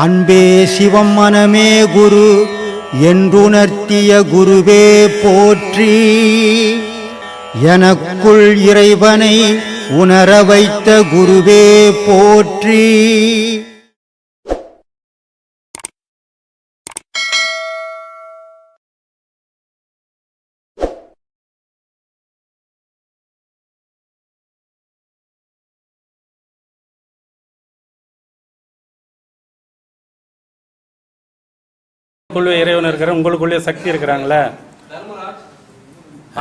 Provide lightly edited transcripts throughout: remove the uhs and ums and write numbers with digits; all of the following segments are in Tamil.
அன்பே சிவம் மனமே குரு என்றுணர்த்திய குருவே போற்றி. எனக்குள் இறைவனை உணர வைத்த குருவே போற்றி. உங்களுக்குள்ளே இறைவன் இருக்கிற உங்களுக்குள்ளே சக்தி இருக்கிறாங்களே,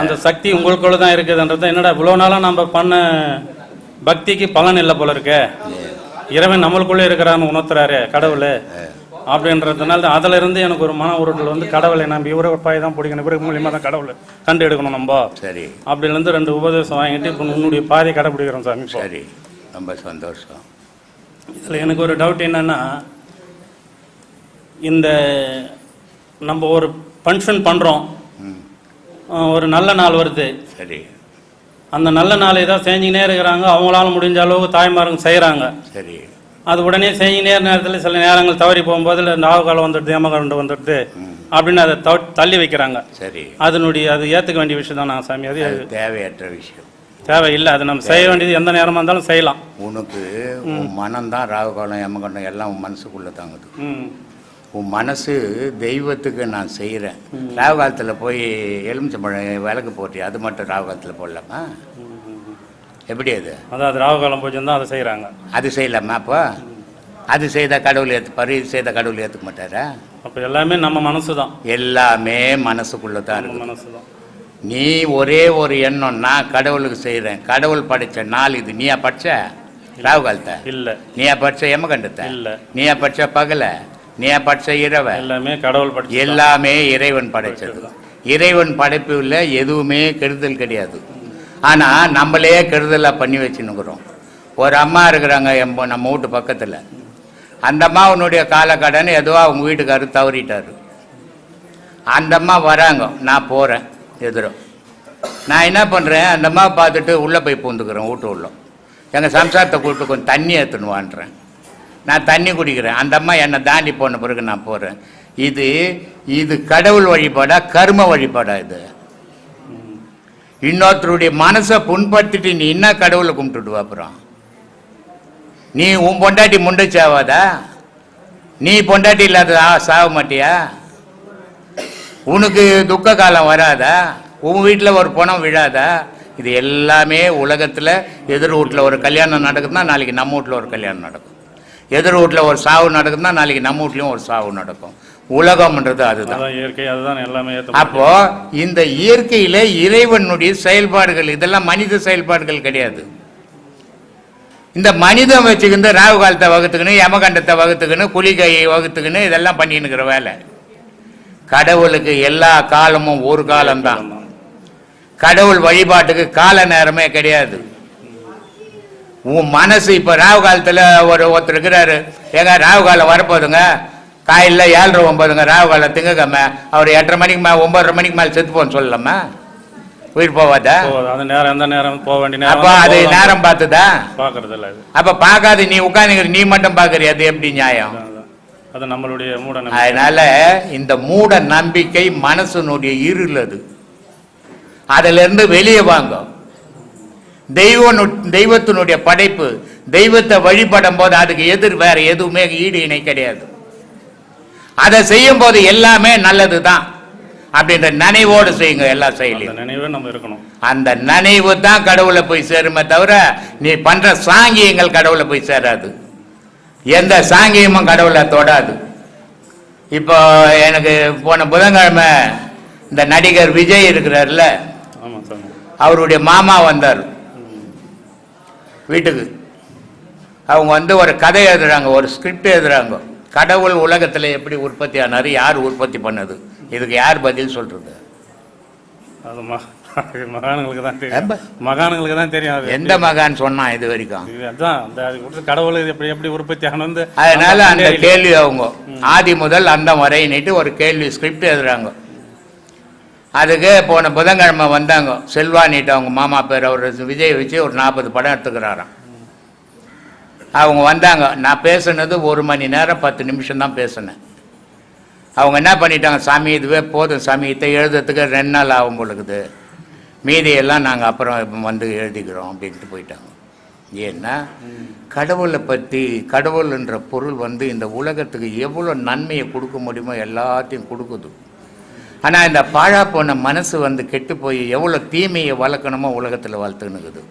அந்த சக்தி உங்களுக்குள்ள தான் இருக்குதுன்றது. என்னடா இவ்வளோ நாளாக நம்ம பண்ண பக்திக்கு பலன் இல்லை போல இருக்க, இறைவன் நம்மளுக்குள்ளே இருக்கிறான்னு உணர்த்துறாரு கடவுள் அப்படின்றதுனால அதில் இருந்து எனக்கு ஒரு மன உருட்டல் வந்து கடவுளை நம்ம இவரை பாய் தான் பிடிக்கணும், இவருக்கு மூலியமாக தான் கடவுளை கண்டு எடுக்கணும் நம்ம. சரி, அப்படிலேருந்து 2 உபதேசம் வாங்கிட்டு இப்போ உன்னுடைய பாதையை கடைப்பிடிக்கிறோம் சாமி. சரி, ரொம்ப சந்தோஷம். இதில் எனக்கு ஒரு டவுட் என்னன்னா, இந்த நம்ம ஒரு ஃபங்க்ஷன் பண்ணுறோம், ஒரு நல்ல நாள் வருது. சரி, அந்த நல்ல நாள் ஏதாவது செஞ்சுக்கினே இருக்கிறாங்க, அவங்களால முடிஞ்ச அளவுக்கு தாய்மாருங்க செய்கிறாங்க. சரி, அது உடனே செஞ்சுக்கினே நேரத்தில் சில நேரங்கள் தவறி போகும்போது நாவகாலம் வந்துடுது, ஏமகாலம் வந்துடுது அப்படின்னு அதை தள்ளி வைக்கிறாங்க. சரி, அது ஏற்றுக்க வேண்டிய விஷயம் தான் நான் சாமி. அது தேவையற்ற விஷயம், தேவையில்லை. அது நம்ம செய்ய வேண்டியது எந்த நேரமாக இருந்தாலும் செய்யலாம். உனக்கு உன் மனம்தான் ராகுகாலம் ஏமகாலம் எல்லாம் உன் மனசுக்குள்ளே தாங்குது. உன் மனசு தெய்வத்துக்கு நான் செய்கிறேன். ராகு காலத்தில் போய் எலுமிச்சம்பழம் விளக்கு போட்டி அது மட்டும் ராகு காலத்தில் போடலாமா? எப்படி அது? அதாவது ராகு காலம் போச்சு தான் அதை செய்கிறாங்க. அது செய்யலாமா? அப்போ அது செய்தால் கடவுள் ஏற்றுப்பார், இது செய்தால் கடவுள் ஏற்றுக்க மாட்டாரா? அப்போ எல்லாமே நம்ம மனசு தான், எல்லாமே மனசுக்குள்ளே தான் இருக்குது. மனசு தான். நீ ஒரே ஒரு எண்ணம், நான் கடவுளுக்கு செய்கிறேன், கடவுள் படைத்த நாள் இது. நீயா படித்த ராகு காலத்தை? இல்லை. நீயா படித்த எமகண்டத்தை? இல்லை. நீயா படித்த பகலை? நீ படிச்ச இரவை? எல்லாமே கடவுள் படைச்சது, எல்லாமே இறைவன் படைச்சது. இறைவன் படைப்புல எதுவுமே கெடுதல் கிடையாது. ஆனால் நம்மளே கெடுதலாக பண்ணி வச்சுன்னுக்குறோம். ஒரு அம்மா இருக்கிறாங்க நம்ம வீட்டு பக்கத்தில். அந்த அம்மா உன்னுடைய காலக்கடன் எதுவோ அவங்க வீட்டுக்காரர் தவறிட்டார். அந்த அம்மா வராங்க, நான் போகிறேன் எதிரோ. நான் என்ன பண்ணுறேன், அந்த அம்மா பார்த்துட்டு உள்ளே போய் பூந்துக்கிறேன். வீட்டு உள்ள எங்கள் சம்சாரத்தை கூப்பிட்டு கொஞ்சம் தண்ணி ஏற்றுன்னு வான்றேன். நான் தண்ணி குடிக்கிறேன். அந்த அம்மா என்னை தாண்டி போன பிறகு நான் போகிறேன். இது கடவுள் வழிபாடா கர்ம வழிபாடா? இது இன்னொருத்தருடைய மனசை புண்படுத்திட்டு நீ என்ன கடவுளை கும்பிட்டுடுவா? அப்புறம் நீ உன் பொண்டாட்டி முண்டச்சாவாதா? நீ பொண்டாட்டி இல்லாத சாக மாட்டியா? உனக்கு துக்க காலம் வராதா? உன் வீட்டில் ஒரு பணம் விழாதா? இது எல்லாமே உலகத்தில் எதிர் வீட்டில் ஒரு கல்யாணம் நடக்குதுன்னா நாளைக்கு நம்ம வீட்டில் ஒரு கல்யாணம் நடக்கும். எதிர் வீட்டில் ஒரு சாவு நடக்குதுன்னா நாளைக்கு நம்ம வீட்லையும் ஒரு சாவு நடக்கும். உலகம்ன்றது அதுதான், இயற்கை. அதுதான் எல்லாமே. அப்போ இந்த இயற்கையில இறைவனுடைய செயல்பாடுகள், இதெல்லாம் மனித செயல்பாடுகள் கிடையாது. இந்த மனிதன் வச்சுக்கிட்டு ராகு காலத்தை வகுத்துக்கணும், யமகண்டத்தை வகுத்துக்கணும், குளிகையை வகுத்துக்கணும், இதெல்லாம் பண்ணின்னு இருக்கிற வேலை. கடவுளுக்கு எல்லா காலமும் ஒரு காலம்தான். கடவுள் வழிபாட்டுக்கு கால நேரமே கிடையாது. உன் மனசு இப்போ ராகு காலத்தில் ஒருத்தர் இருக்கிறாரு, ஏங்க ராகு காலம் வரப்போதுங்க, காலையில் 7:09 ராகு காலம் திங்கக்கிழமை, அவர் 8:30 மணிக்கு மேலே 9:30 மணிக்கு மேலே செத்து போன்னு சொல்லலாமா? உயிர் போவாதா? அந்த நேரம் எந்த நேரம் போக வேண்டிய நேரம். அப்போ அது நேரம் பார்த்துதா? பார்க்கறது இல்லை. அப்போ பார்க்காது நீ உட்காந்துக்கிற, நீ மட்டும் பார்க்குறிய, அது எப்படி நியாயம்? அது நம்மளுடைய மூட நம்பிக்கை. அதனால இந்த மூட நம்பிக்கை மனசனுடைய இருள், அது அதிலிருந்து வெளியே வாங்க. தெய்வத்தினுடைய படைப்பு, தெய்வத்தை வழிபடும் போது அதுக்கு எதிர் வேற எதுவுமே ஈடு இணை கிடையாது. அதை செய்யும் போது எல்லாமே நல்லது தான் அப்படின்ற நினைவோடு செய்யுங்க. எல்லா செயலையும் நினைவே நம்ம இருக்கணும். அந்த நினைவு தான் கடவுளை போய் சேருமே தவிர நீ பண்ற சாங்கியங்கள் கடவுளை போய் சேராது. எந்த சாங்கியமும் கடவுளை தொடாது. இப்போ எனக்கு போன புதன்கிழமை இந்த நடிகர் விஜய் இருக்கிறார்ல, அவருடைய மாமா வந்தார் வீட்டுக்கு. அவங்க வந்து ஒரு கதை எழுதுறாங்க, ஒரு ஸ்கிரிப்ட் எழுதுறாங்க. கடவுள் உலகத்தில் எப்படி உற்பத்தி ஆனார், யார் உற்பத்தி பண்ணது, இதுக்கு யார் பதில் சொல்றது? அது மகான்களுக்கு தான் தெரியும். மகான்களுக்கு தான் தெரியும். எந்த மகான் சொன்னா இது வரைக்கும்? அதான் கடவுள் எப்படி உற்பத்தி ஆனது. அதனால அந்த கேள்வி அவங்க ஆதி முதல் அந்த வரையினிட்டு ஒரு கேள்வி ஸ்கிரிப்ட் எழுதுறாங்க. அதுக்கு போன புதன்கிழமை வந்தாங்க. செல்வானிட்டு அவங்க மாமா பேர், அவர் விஜய் வச்சு ஒரு 40 படம் எடுத்துக்கிறாராம். அவங்க வந்தாங்க. நான் பேசுனது 1 மணி நேரம் 10 நிமிஷம் தான் பேசினேன். அவங்க என்ன பண்ணிட்டாங்க, சாமி இதுவே போதும் சாமி, இதை எழுதுறதுக்கு 2 நாள் ஆகும் பொழுது, மீதியெல்லாம் நாங்கள் அப்புறம் வந்து எழுதிக்கிறோம் அப்படின்ட்டு போயிட்டாங்க. ஏன்னா கடவுளை பற்றி, கடவுள்ன்ற பொருள் வந்து இந்த உலகத்துக்கு எவ்வளோ நன்மையை கொடுக்க முடியுமோ எல்லாத்தையும் கொடுக்குது. ஆனால் இந்த பாழா போன மனசு வந்து கெட்டு போய் எவ்வளோ தீமையை வளர்க்கணுமோ உலகத்தில் வளர்த்துனுக்குது.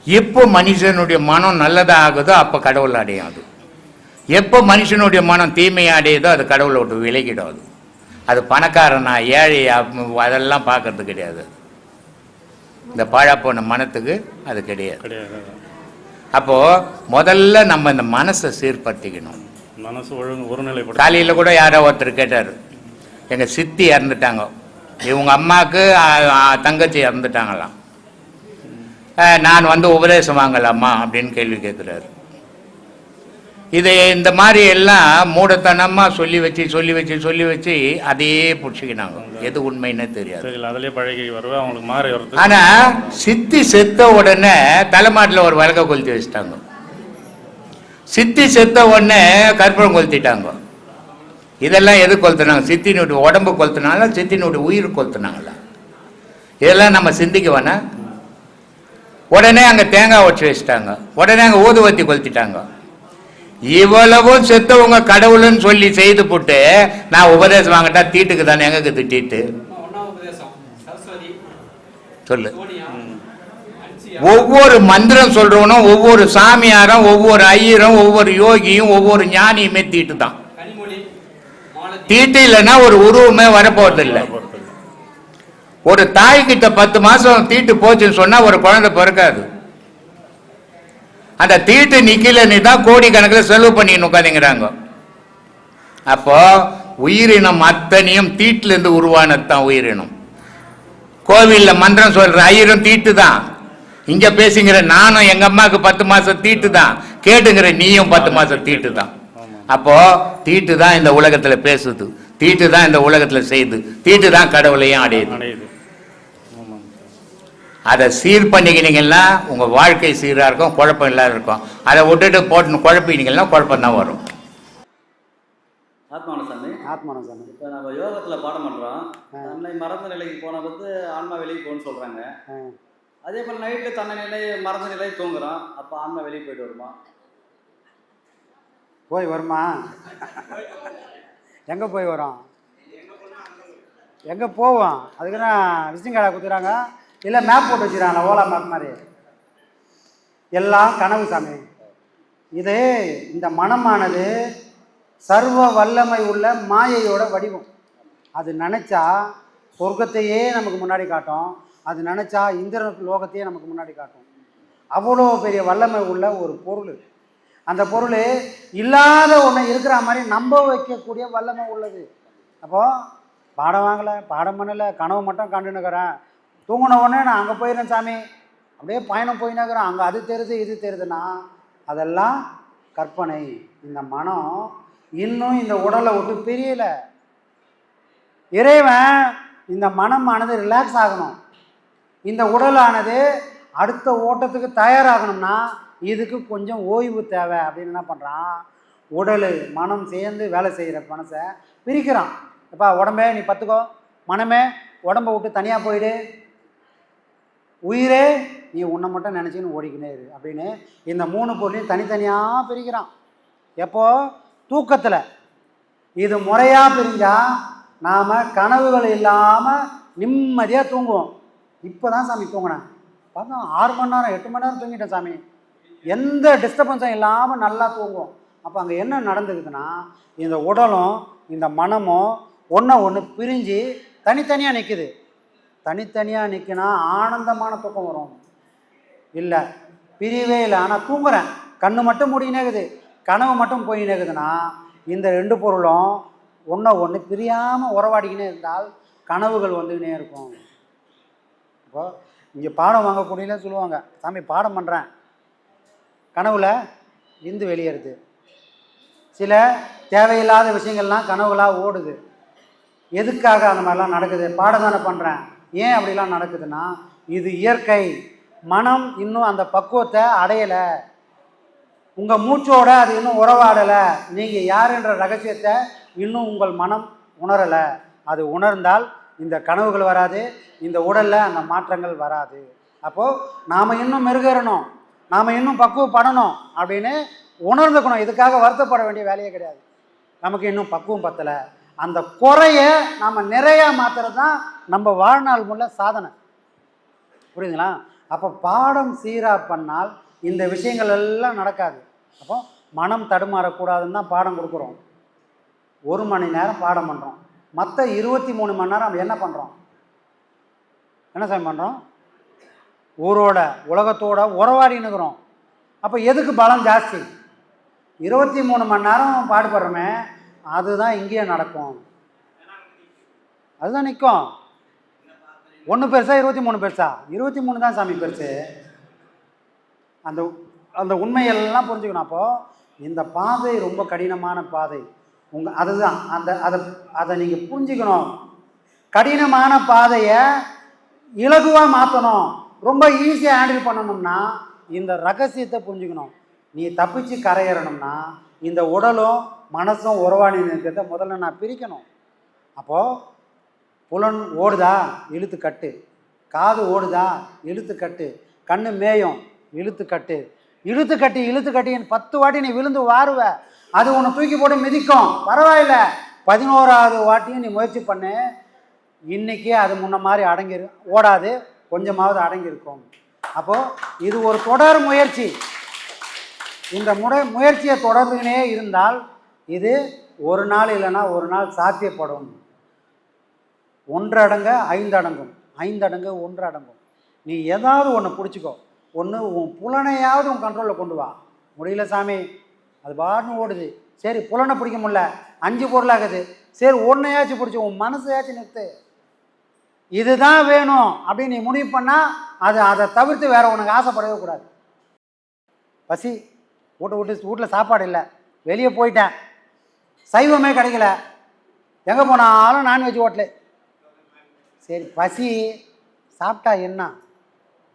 எப்போ மனுஷனுடைய மனம் நல்லதாக ஆகுதோ அப்போ கடவுள் அடையும். அது எப்போ மனுஷனுடைய மனம் தீமையை அடையுதோ அது கடவுளை விட்டு விலகிடும். அது பணக்காரனா ஏழையா அதெல்லாம் பார்க்கறது கிடையாது. இந்த பாழா போன மனத்துக்கு அது கிடையாது. அப்போது முதல்ல நம்ம இந்த மனசை சீர்படுத்திக்கணும். மனசு ஒருநிலை. காலையில் கூட யாரோ ஒருத்தர் கேட்டார், எங்கள் சித்தி இறந்துட்டாங்க, இவங்க அம்மாவுக்கு தங்கச்சி இறந்துட்டாங்களாம், நான் வந்து உபதேசம் வாங்கலாமா அப்படின்னு கேள்வி கேட்குறாரு. இது இந்த மாதிரி எல்லாம் மூடத்தனமாக சொல்லி வச்சு அதையே பிடிச்சிக்கினாங்க. எது உண்மைன்னு தெரியாது. அதிலே பழகி வருவேன் அவங்களுக்கு மாறி வருது. ஆனால் சித்தி செத்த உடனே தலைமாட்டில் ஒரு விளக்க கொளுத்தி வச்சுட்டாங்க. சித்தி செத்த உடனே கற்பூரம் கொளுத்திட்டாங்க. இதெல்லாம் எது கொளுத்துனாங்க? சித்தினுடைய உடம்பு கொளுத்துனாங்களா, சித்தினுடைய உயிர் கொளுத்துனாங்களா? இதெல்லாம் நம்ம சிந்திக்க வேணாம். உடனே அங்கே தேங்காய் வச்சு வச்சுட்டாங்க, உடனே அங்கே ஊதுவத்தி கொளுத்திட்டாங்க. இவ்வளவும் செத்தவங்க கடவுள்னு சொல்லி செய்து போட்டு நான் உபதேசம் வாங்கிட்டா தீட்டுக்கு தானே எங்களுக்கு திட்டிட்டு சொல்லு. ஒவ்வொரு மந்திரம் சொல்றவனும், ஒவ்வொரு சாமியாரும், ஒவ்வொரு ஐயரும், ஒவ்வொரு யோகியும், ஒவ்வொரு ஞானியுமே தீட்டு தான். தீட்டு இல்லைன்னா ஒரு உருவமே வரப்போறது இல்லை. ஒரு தாய்கிட்ட 10 மாசம் தீட்டு போச்சுன்னு சொன்னா ஒரு குழந்தை பிறக்காது. அந்த தீட்டு நிக்கலன்னு தான் கோடிக்கணக்கில் செலவு பண்ணின்னு உட்காந்துங்கிறாங்க. அப்போ உயிரினம் அத்தனையும் தீட்டிலிருந்து உருவானது தான் உயிரினம். கோவில்ல மந்திரம் சொல்ற ஐயரும் தீட்டு தான். இங்க பேசுங்கிற நானும் எங்க அம்மாவுக்கு 10 மாசம் தீட்டு தான், கேட்டுங்கிற நீயும் 10 மாசம் தீட்டு தான். அப்போ தீட்டு தான் இந்த உலகத்துல பேசுது, தீட்டு தான் இந்த உலகத்துல செய்யுது, தீட்டு தான் கடவுளையும் அடையுது. அதை சீர் பண்ணிக்கினீங்கன்னா உங்க வாழ்க்கை சீராக இருக்கும், குழப்பம் இல்லாத இருக்கும். அதை விட்டுட்டு போட்டு குழப்பினீங்கன்னா குழப்பம் தான் வரும். ஆத்மானசாமி இப்போ நம்ம யோகத்தில் பாடம் பண்ணுறோம். தன்னை மறந்த நிலைக்கு போன வந்து ஆன்மா வெளியே போகணும்னு சொல்கிறாங்க. அதே போல் நைட்டில் தன்னை நிலை மறந்த நிலை தூங்குறோம், அப்போ ஆன்மா வெளியே போயிட்டு வருமா? போய் வருமா? எங்கே போய் வரோம்? எங்கே போவோம்? அதுக்கு தான் விசிட்டிங் கார்டை கொடுத்துறாங்க, இல்லை மேப் போட்டு வச்சுக்கிறாங்களா, ஓலா மேப் மாதிரி. எல்லாம் கனவு சாமி. இது இந்த மனமானது சர்வ வல்லமை உள்ள மாயையோட வடிவம். அது நினச்சா சொர்க்கத்தையே நமக்கு முன்னாடி காட்டும், அது நினச்சா இந்திர லோகத்தையே நமக்கு முன்னாடி காட்டும். அவ்வளோ பெரிய வல்லமை உள்ள ஒரு பொருள். அந்த பொருள் இல்லாத ஒன்று இருக்கிற மாதிரி நம்ப வைக்கக்கூடிய வல்லமை உள்ளது. அப்போது பாடம் வாங்கலை, பாடம் பண்ணலை, கனவு மட்டும் கண்டுனுக்கிறேன், தூங்கின உடனே நான் அங்கே போயிடுறேன் சாமி, அப்படியே பயணம் போயினுக்கிறேன், அங்கே அது தெரியுது இது தெரியுதுன்னா அதெல்லாம் கற்பனை. இந்த மனம் இன்னும் இந்த உடலை விட்டு பிரியலை. இறைவன் இந்த மனமானது ரிலாக்ஸ் ஆகணும், இந்த உடலானது அடுத்த ஓட்டத்துக்கு தயாராகணும்னா இதுக்கு கொஞ்சம் ஓய்வு தேவை அப்படின்னு என்ன பண்ணுறான், உடல் மனம் சேர்ந்து வேலை செய்கிற மனசை பிரிக்கிறான். எப்பா உடம்பே நீ பத்துக்கோ, மனமே உடம்பை விட்டு தனியாக போயிடு, உயிரே நீ உன்னை மட்டும் நினச்சின்னு ஓடிக்கினே இரு அப்படின்னு இந்த 3 பொருளையும் தனித்தனியாக பிரிக்கிறான். எப்போ? தூக்கத்தில். இது முறையாக பிரிஞ்சால் நாம் கனவுகள் இல்லாமல் நிம்மதியாக தூங்குவோம். இப்போ தான் சாமி தூங்கினேன், பார்த்தா 6 மணி நேரம் 8 மணி நேரம் தூங்கிட்டேன் சாமி, எந்த டிஸ்டர்பன்ஸும் இல்லாமல் நல்லா தூங்குவோம். அப்போ அங்கே என்ன நடந்துக்குதுன்னா இந்த உடலும் இந்த மனமும் ஒன்று பிரிஞ்சு தனித்தனியாக நிற்குது. தனித்தனியாக நிற்கினா ஆனந்தமான தூக்கம் வரும். இல்லை பிரிவே இல்லை, ஆனால் தூங்குறேன், கண்ணு மட்டும் முடியினேக்குது, கனவு மட்டும் போயினேக்குதுன்னா இந்த 2 பொருளும் ஒன்று பிரியாமல் உறவாடிக்கினே இருந்தால் கனவுகள் வந்துக்கினே இருக்கும். இப்போ இங்கே பாடம் வாங்கக்கூடியல சொல்லுவாங்க, சாமி பாடம் பண்ணுறேன், கனவுல இருந்து வெளியேறுது, சில தேவையில்லாத விஷயங்கள்லாம் கனவுகளாக ஓடுது. எதுக்காக அந்த மாதிரிலாம் நடக்குது? பாடம் தானே பண்ணுறேன், ஏன் அப்படிலாம் நடக்குதுன்னா இது இயற்கை. மனம் இன்னும் அந்த பக்குவத்தை அடையலை, உங்கள் மூச்சோட அது இன்னும் உறவாடலை, நீங்கள் யாருன்ற ரகசியத்தை இன்னும் உங்கள் மனம் உணரலை. அது உணர்ந்தால் இந்த கனவுகள் வராது, இந்த உடலில் அந்த மாற்றங்கள் வராது. அப்போது நாம் இன்னும் மெருகேறணும், நாம் இன்னும் பக்குவப்படணும் அப்படின்னு உணர்ந்துக்கணும். இதுக்காக வருத்தப்பட வேண்டிய வேலையே கிடையாது. நமக்கு இன்னும் பக்குவம் பத்தலை, அந்த குறைய நாம் நிறையா மாற்றுறது தான் நம்ம வாழ்நாள் முள்ள சாதனை. புரியுதுங்களா? அப்போ பாடம் சீராக பண்ணால் இந்த விஷயங்கள் எல்லாம் நடக்காது. அப்போ மனம் தடுமாறக்கூடாதுன்னு தான் பாடம் கொடுக்குறோம். 1 மணி நேரம் பாடம் பண்ணுறோம், மற்ற 23 மணி நேரம் நம்ம என்ன பண்ணுறோம்? என்ன சாமி பண்ணுறோம்? ஊரோட உலகத்தோட உறவாடினுக்கிறோம். அப்போ எதுக்கு பலம் ஜாஸ்தி? 23 மணி நேரம் பாடுபடுறோமே, அதுதான் இங்கேயே நடக்கும், அதுதான் நிற்கும். 1 பெருசா 23 பெருசா? 23 தான் சாமி பெருசு. அந்த அந்த உண்மையெல்லாம் புரிஞ்சுக்கணும். அப்போது இந்த பாதை ரொம்ப கடினமான பாதை. அதுதான் அதை நீங்கள் புரிஞ்சுக்கணும். கடினமான பாதையை இலகுவாக மாற்றணும், ரொம்ப ஈஸியாக ஹேண்டில் பண்ணணும்னா இந்த ரகசியத்தை புரிஞ்சுக்கணும். நீ தப்பிச்சு கரையேறணும்னா இந்த உடலும் மனசும் உறவாடி இருக்கிறத முதல்ல நான் பிரிக்கணும். அப்போது புலன் ஓடுதா, இழுத்து கட்டு. காது ஓடுதா, இழுத்து கட்டு. கண்ணு மேயும், இழுத்து கட்டு. இழுத்து கட்டி 10 வாட்டி நீ விழுந்து வாருவ, அது உன்னை தூக்கி போட்டு மிதிக்கும். பரவாயில்ல, 11ஆவது வாட்டியும் நீ முயற்சி பண்ணு. இன்றைக்கே அது முன்ன மாதிரி ஓடாது, கொஞ்சமாவது அடங்கியிருக்கும். அப்போது இது ஒரு தொடர் முயற்சி. இந்த முயற்சியை தொடர்ந்துக்கினே இருந்தால் இது ஒரு நாள் இல்லைன்னா ஒரு நாள் சாத்தியப்படும். 1 அடங்க 5 அடங்கும், 5 அடங்க 1 அடங்கும். நீ ஏதாவது ஒன்று பிடிச்சிக்கோ, ஒன்று உன் புலனையாவது உன் கண்ட்ரோலில் கொண்டு வா. முடியல சாமி, அது பாட்டுன்னு ஓடுது. சரி, புலனை பிடிக்க முடியல, 5 பொருளாகுது. சரி, ஒன்றையாச்சும் பிடிச்சி உன் மனசையாச்சும் நிறுத்து. இதுதான் வேணும் அப்படின்னு நீ முடிவு பண்ணால் அதை தவிர்த்து வேற உனக்கு ஆசைப்படவே கூடாது. பசி, வீட்டில் சாப்பாடு இல்லை, வெளியே போயிட்டேன், சைவமே கிடைக்கல, எங்கே போனாலும் நான்வெஜ் ஹோட்டலு. சரி, பசி, சாப்பிட்டா என்ன?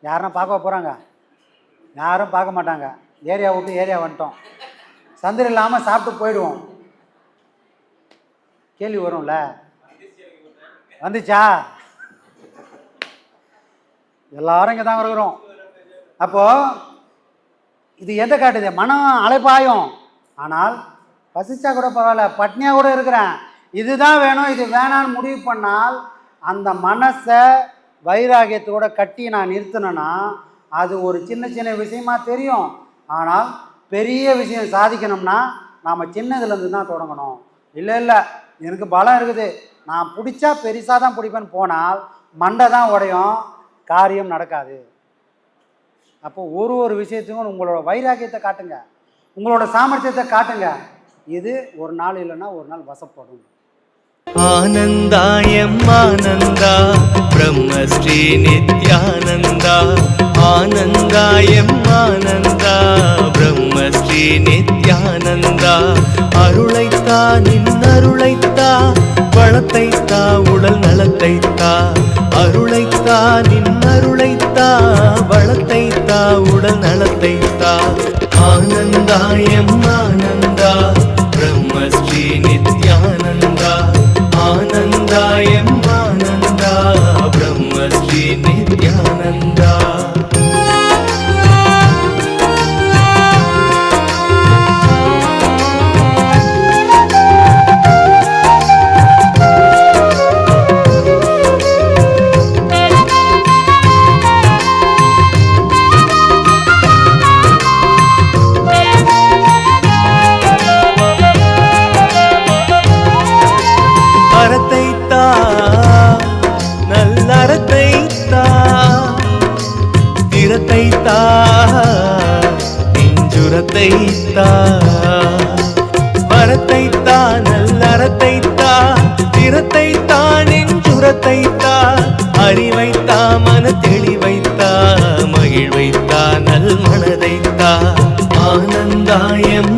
யாருன்னா பார்க்க போகிறாங்க? யாரும் பார்க்க மாட்டாங்க. ஏரியா விட்டு ஏரியா வந்துட்டோம், சந்திர இல்லாமல் சாப்பிட்டு போயிடுவோம். கேள்வி வரும்ல, வந்துச்சா? எல்லாரும் இங்கே தான் இருக்கிறோம். அப்போது இது எதை காட்டுது? மனம் அலைப்பாயும். ஆனால் பசிச்சா கூட பரவாயில்ல, பட்னியாக கூட இருக்கிறேன், இதுதான் வேணும் இது வேணான்னு முடிவு பண்ணால் அந்த மனசை வைராகியத்தோட கட்டி நான் நிறுத்தினேன்னா அது ஒரு சின்ன சின்ன விஷயமா தெரியும். ஆனால் பெரிய விஷயம் சாதிக்கணும்னா நாம் சின்னதுலேருந்து தான் தொடங்கணும். இல்லை எனக்கு பலம் இருக்குது, நான் பிடிச்சா பெருசாக தான் பிடிப்பேன்னு போனால் மண்டை தான் உடையும், காரியம் நடக்காது. அப்போ ஒரு விஷயத்துக்கும் உங்களோட வைராகியத்தை காட்டுங்க, உங்களோட சாமர்த்தியத்தை காட்டுங்க. இது ஒரு நாள் இல்லைன்னா ஒரு நாள் வசப்படும். ஆனந்தாயம் ஆனந்தா பிரம்மஸ்ரீ நித்யானந்தா. ஆனந்தாயம் ஆனந்தா பிரம்மஸ்ரீ நித்யானந்தா. அருளைத்தா நின்னருளைத்தா, வளத்தைத்தா உடல் நலத்தைத்தா. அருளைத்தா நின்னருளைத்தா, வளத்தைத்தா உடல் நலத்தைத்தா. ஆனந்தாயம் ஆனந்தா பிரம்மஸ்ரீ நித்யானந்தா. ஆனந்தாயம் ஆனந்தா பிரம்மஸ்ரீ நித்யானந்தா. நெஞ்சுரத்தைத்தா வரத்தைத்தா நல்லறத்தைத்தா. திறத்தைத்தா நெஞ்சுரத்தைத்தா. அறிவைத்தா மன தெளிவைத்தா. மகிழ்வைத்தா நல் மனதைத்தா. ஆனந்தாயம்